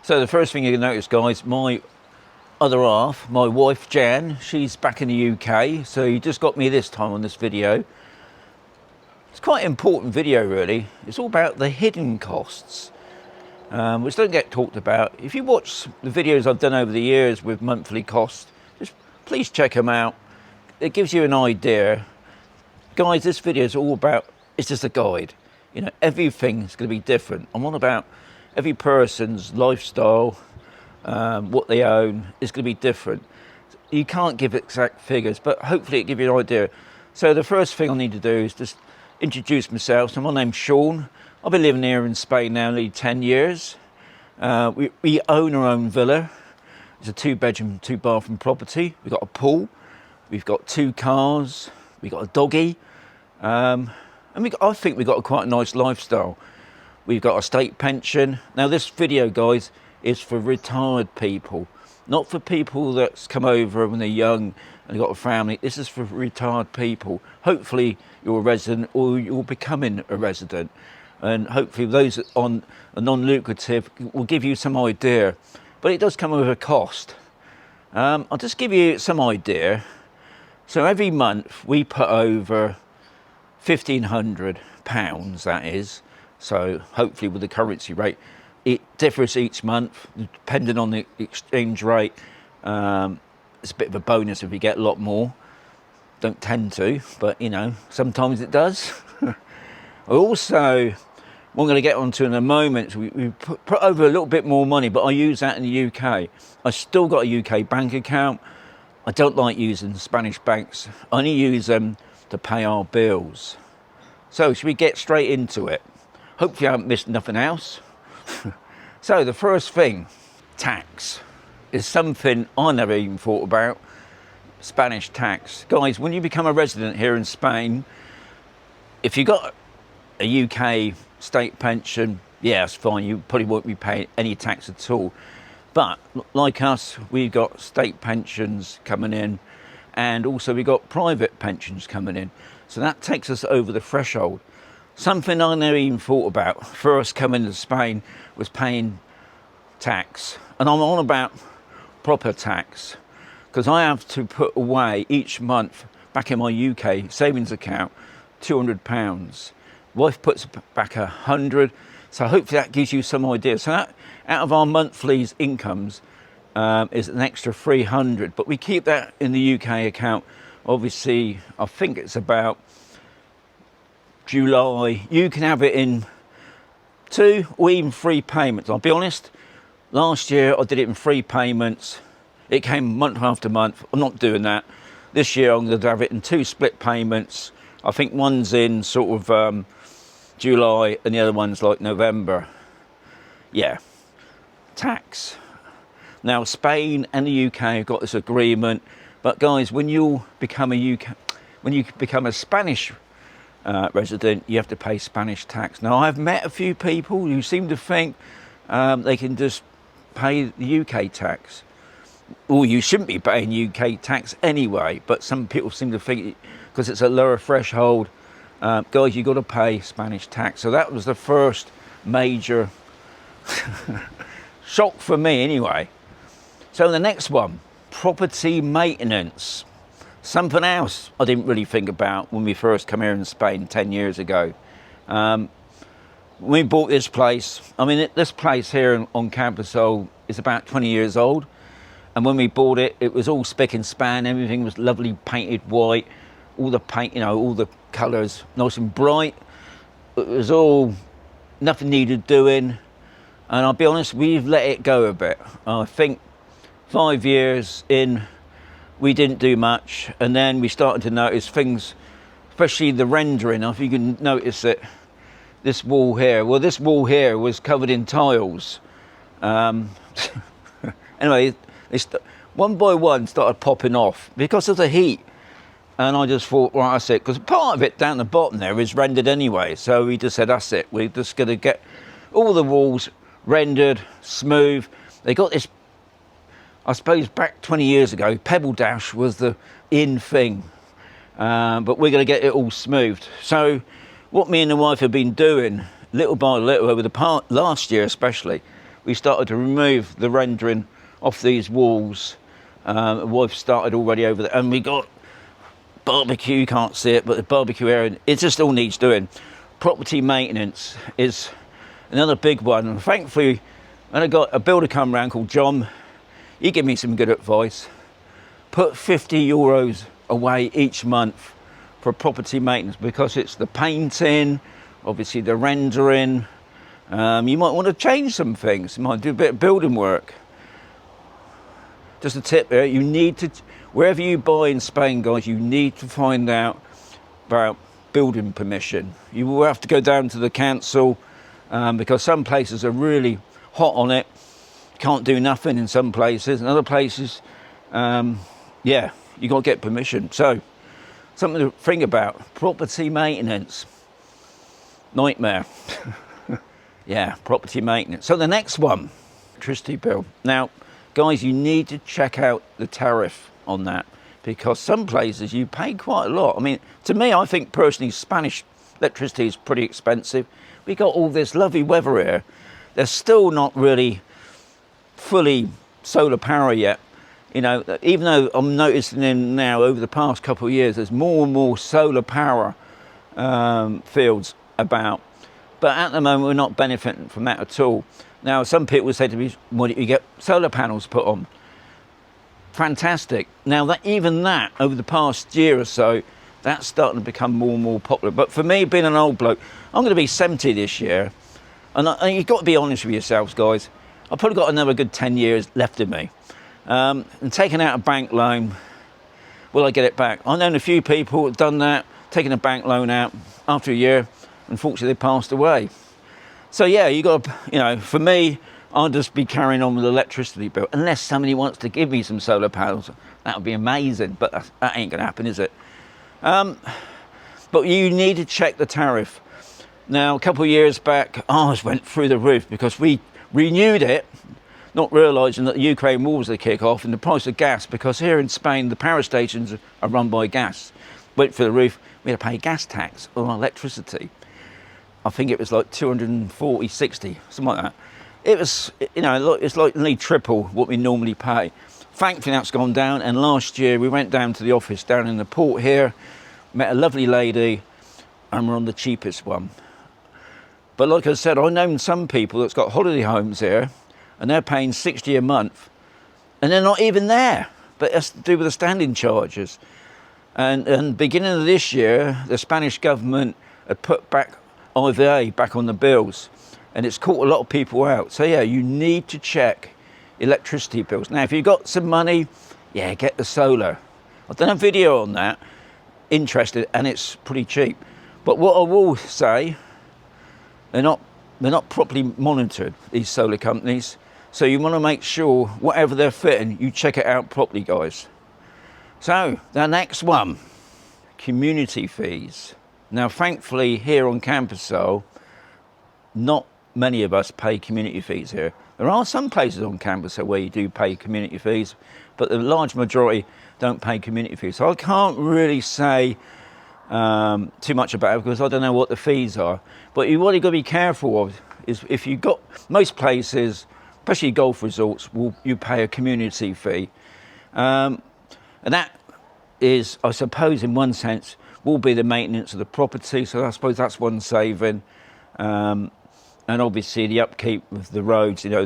So the first thing you can notice, guys, my other half, my wife Jan, she's back in the UK, so you just got me this time on this video. It's quite an important video, really. It's all about the hidden costs, which don't get talked about. If you watch the videos I've done over the years with monthly costs, just please check them out. It gives you an idea. Guys, this video is all about, it's just a guide. You know, everything's going to be different. I'm on about every person's lifestyle, what they own is going to be different. You can't give exact figures, but hopefully it gives you an idea. So the first thing I need to do is just introduce myself. So my name's Sean. I've been living here in Spain now nearly 10 years. We own our own villa. It's a 2-bedroom, 2-bathroom property. We've got a pool. We've got 2 cars. We've got a doggy. And I think we've got quite a nice lifestyle. We've got a state pension. Now this video, guys, is for retired people, not for people that's come over when they're young and they've got a family. This is for retired people. Hopefully you're a resident or you're becoming a resident. And hopefully those on a non-lucrative will give you some idea. But it does come with a cost. I'll just give you some idea. So every month we put over £1,500, that is. So hopefully with the currency rate, it differs each month depending on the exchange rate. It's a bit of a bonus if you get a lot more. Don't tend to, but you know, sometimes it does. Also, what I'm going to get onto in a moment, we put over a little bit more money, but I use that in the UK. I still got a UK bank account. I don't like using Spanish banks. I only use them to pay our bills. So should we get straight into it? Hopefully I haven't missed nothing else. So the first thing, tax, is something I never even thought about. Spanish tax. Guys, when you become a resident here in Spain, if you got a UK state pension, yeah, it's fine. You probably won't be paying any tax at all. But like us, we've got state pensions coming in, and also we've got private pensions coming in. So that takes us over the threshold. Something I never even thought about first coming to Spain was paying tax. And I'm on about proper tax, because I have to put away each month back in my UK savings account £200. Wife puts back 100, so hopefully that gives you some idea. So that out of our monthly incomes is an extra 300, but we keep that in the UK account. Obviously, I think it's about July. You can have it in 2 or even 3 payments. I'll be honest, last year I did it in 3 payments. It came month after month. I'm not doing that. This year I'm going to have it in 2 split payments. I think one's in sort of July and the other one's like November. Yeah, tax. Now Spain and the UK have got this agreement, but guys, when you become a Spanish resident, you have to pay Spanish tax. Now I've met a few people who seem to think they can just pay the UK tax. Well, you shouldn't be paying UK tax anyway, but some people seem to think because it's a lower threshold, guys, you've got to pay Spanish tax. So that was the first major shock for me anyway. So the next one, property maintenance. Something else I didn't really think about when we first came here in Spain 10 years ago. We bought this place. I mean, this place here on Campusol is about 20 years old. And when we bought it, it was all spick and span. Everything was lovely painted white. All the paint, you know, all the colours nice and bright. It was all, nothing needed doing. And I'll be honest, we've let it go a bit. I think 5 years in, we didn't do much, and then we started to notice things, especially the rendering. If you can notice it, this wall here, well, this wall here was covered in tiles. Anyway, one by one started popping off because of the heat, and I just thought, right, that's it, because part of it down the bottom there is rendered anyway, so we just said, that's it, we're just going to get all the walls rendered smooth. They got this, I suppose back 20 years ago, Pebble Dash was the in thing, but we're going to get it all smoothed. So what me and the wife have been doing, little by little, over the last year especially, we started to remove the rendering off these walls. We've started already over there, and we got barbecue, you can't see it, but the barbecue area, it just all needs doing. Property maintenance is another big one, and thankfully when I got a builder come around called John, he gave me some good advice. Put €50 away each month for property maintenance, because it's the painting, obviously the rendering. You might want to change some things, you might do a bit of building work. Just a tip there, you need to, wherever you buy in Spain, guys, you need to find out about building permission. You will have to go down to the council, because some places are really hot on it. You can't do nothing in some places, and other places, yeah, you got to get permission. So, something to think about. Property maintenance. Nightmare. Yeah, property maintenance. So the next one, electricity bill. Now, guys, you need to check out the tariff on that, because some places you pay quite a lot. I mean, to me, I think personally, Spanish electricity is pretty expensive. We got all this lovely weather here. There's still not really fully solar power yet. You know, even though I'm noticing now over the past couple of years, there's more and more solar power fields about. But at the moment, we're not benefiting from that at all. Now, some people say to me, why don't you get solar panels put on? Fantastic. Now, that even that, over the past year or so, that's starting to become more and more popular. But for me, being an old bloke, I'm going to be 70 this year. And you've got to be honest with yourselves, guys. I've probably got another good 10 years left in me. And taking out a bank loan, will I get it back? I've known a few people who've done that, taken a bank loan out after a year. Unfortunately, they passed away. So yeah, you got to, you know, for me, I'll just be carrying on with the electricity bill. Unless somebody wants to give me some solar panels, that would be amazing. But that ain't going to happen, is it? But you need to check the tariff. Now, a couple of years back, ours went through the roof because we renewed it, not realising that the Ukraine war was the kick-off, and the price of gas, because here in Spain, the power stations are run by gas, went through the roof. We had to pay gas tax on electricity. I think it was like 240, 60, something like that. It was, you know, it's like nearly triple what we normally pay. Thankfully, that's gone down, and last year we went down to the office down in the port here, met a lovely lady, and we're on the cheapest one. But like I said, I've known some people that's got holiday homes here, and they're paying 60 a month, and they're not even there. But that's to do with the standing charges. And beginning of this year, the Spanish government had put back IVA back on the bills, and it's caught a lot of people out. So yeah, you need to check electricity bills. Now, if you've got some money, yeah, get the solar. I've done a video on that, interested, and it's pretty cheap. But what I will say, they're not properly monitored, these solar companies. So you want to make sure whatever they're fitting, you check it out properly, guys. So the next one, community fees. Now, thankfully, here on Campersol, not many of us pay community fees here. There are some places on Campersol where you do pay community fees, but the large majority don't pay community fees. So I can't really say too much about it, because I don't know what the fees are. But what you've got to be careful of is, if you've got, most places, especially golf resorts, you pay a community fee. And that is, I suppose, in one sense, will be the maintenance of the property. So I suppose that's one saving. And obviously the upkeep of the roads, you know,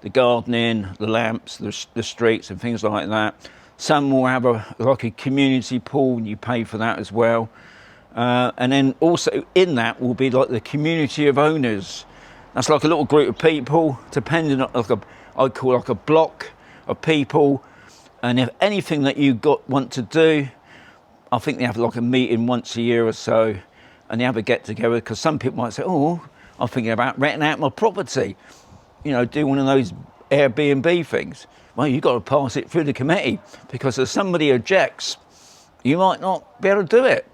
the gardening, the lamps, the streets and things like that. Some will have like a community pool, and you pay for that as well. And then also in that will be like the community of owners. That's like a little group of people, depending on, like I'd call like a block of people. And if anything that you want to do, I think they have like a meeting once a year or so, and they have a get together, because some people might say, oh, I'm thinking about renting out my property, you know, do one of those Airbnb things. Well, you've got to pass it through the committee, because if somebody objects, you might not be able to do it.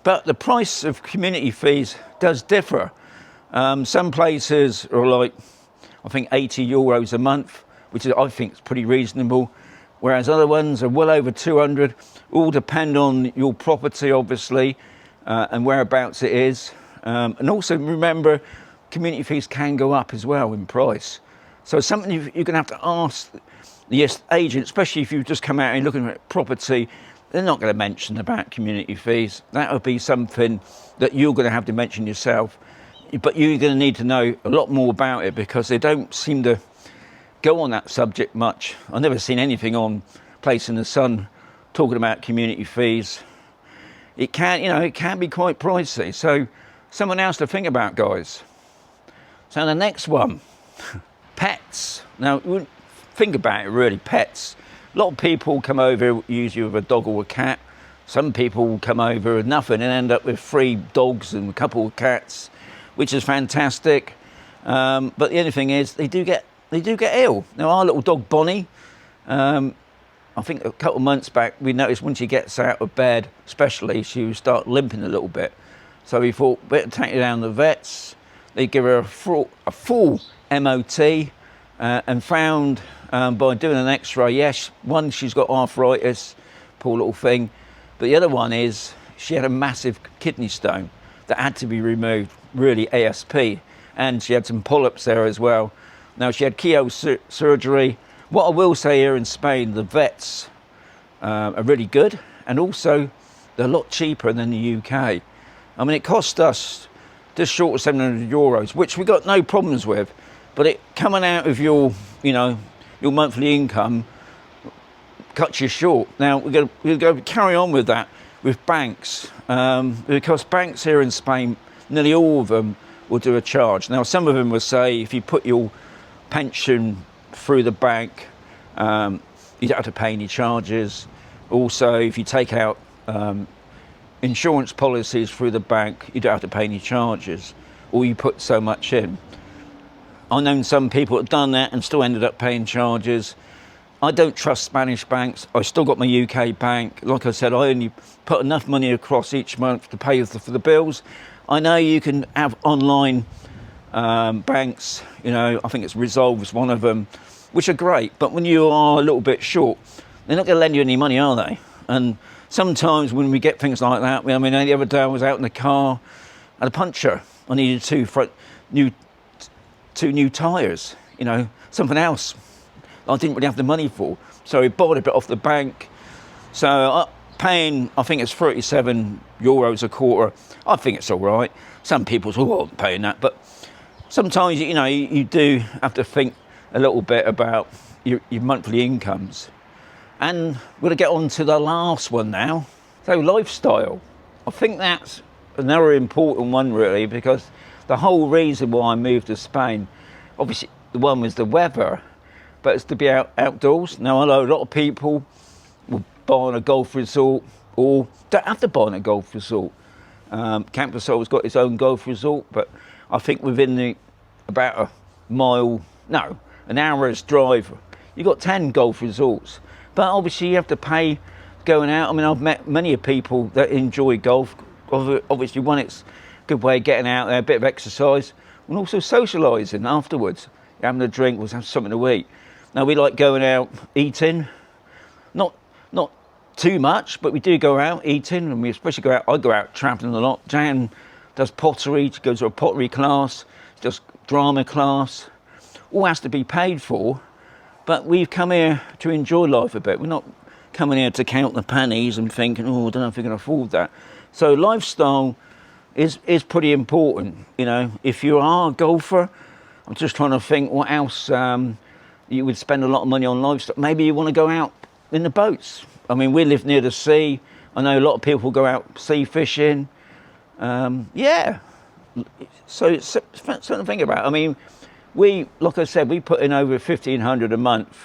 But the price of community fees does differ. Some places are like, I think, €80 a month, which is, I think, is pretty reasonable. Whereas other ones are well over 200. All depend on your property, obviously, and whereabouts it is. And also remember, community fees can go up as well in price. So it's something you're going to have to ask the agent, especially if you've just come out and looking at property. They're not going to mention about community fees. That would be something that you're going to have to mention yourself. But you're going to need to know a lot more about it, because they don't seem to go on that subject much. I've never seen anything on Place in the Sun talking about community fees. It can, it can be quite pricey. So someone else to think about, guys. So the next one, pets. Now, you wouldn't think about it really, pets. A lot of people come over usually with a dog or a cat. Some people come over with nothing and end up with 3 dogs and a couple of cats, which is fantastic. But the only thing is, they do get ill. Now, our little dog Bonnie, I think a couple of months back, we noticed when she gets out of bed, especially, she would start limping a little bit. So we thought, better take her down to the vets. They give her a full MOT, and found by doing an X-ray, yes, one, she's got arthritis, poor little thing, but the other one is she had a massive kidney stone that had to be removed, really ASP, and she had some polyps there as well. Now, she had keyhole surgery. What I will say here in Spain, the vets are really good, and also they're a lot cheaper than the UK. I mean, it cost us just short of €700, which we got no problems with, but it coming out of your, your monthly income cuts you short. Now, we're going to carry on with that with banks, because banks here in Spain, nearly all of them will do a charge. Now, some of them will say if you put your pension through the bank, you don't have to pay any charges. Also, if you take out insurance policies through the bank, you don't have to pay any charges, or you put so much in. I've known some people that have done that and still ended up paying charges. I don't trust Spanish banks. I still got my UK bank. Like I said, I only put enough money across each month to pay for the bills. I know you can have online banks, I think it's Resolve is one of them, which are great, but when you are a little bit short, they're not going to lend you any money, are they? And sometimes when we get things like that, I mean, the other day I was out in the car at a puncture. I needed two new tyres, something else I didn't really have the money for. So I borrowed a bit off the bank. So paying, I think it's €37 a quarter. I think it's all right. Some people say, oh, I'm paying that. But sometimes, you do have to think a little bit about your monthly incomes. And we're going to get on to the last one now. So lifestyle. I think that's another important one, really, because the whole reason why I moved to Spain, obviously the one was the weather, but it's to be outdoors. Now, I know a lot of people will buy on a golf resort or don't have to buy on a golf resort. Camp has got its own golf resort, but I think within about an hour's drive, you've got 10 golf resorts. But obviously you have to pay going out. I mean, I've met many people that enjoy golf. Obviously, one, it's a good way of getting out there, a bit of exercise, and also socialising afterwards. Having a drink, we'll have something to eat. Now, we like going out eating, not too much, but we do go out eating, and we especially go out. I go out travelling a lot. Jan does pottery, she goes to a pottery class, she does drama class. All has to be paid for, but we've come here to enjoy life a bit. We're not coming here to count the pennies and thinking, oh, I don't know if we can afford that. So lifestyle is pretty important. If you are a golfer, I'm just trying to think what else you would spend a lot of money on lifestyle. Maybe you want to go out in the boats. I mean, we live near the sea. I know a lot of people go out sea fishing. Yeah. So it's something to think about. I mean, like I said, we put in over $1,500 a month.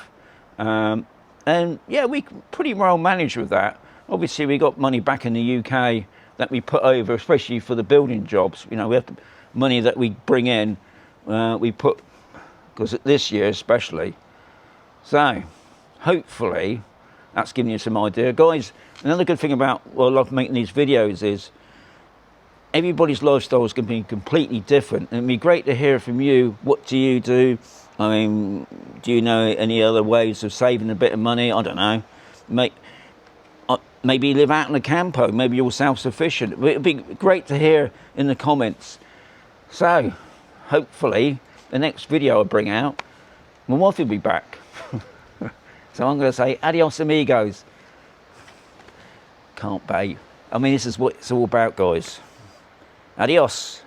And yeah, we pretty well manage with that. Obviously, we got money back in the UK that we put over, especially for the building jobs. We have the money that we bring in, we put, because this year especially. So, hopefully, that's giving you some idea. Guys, another good thing about, I love making these videos is, everybody's lifestyle is going to be completely different. And it'd be great to hear from you. What do you do? I mean, do you know any other ways of saving a bit of money? I don't know. Maybe live out in a campo. Maybe you're self-sufficient. It'd be great to hear in the comments. So, hopefully, the next video I bring out My wife will be back. So I'm going to say, adios amigos. Can't pay. I mean, this is what it's all about, guys. Adios.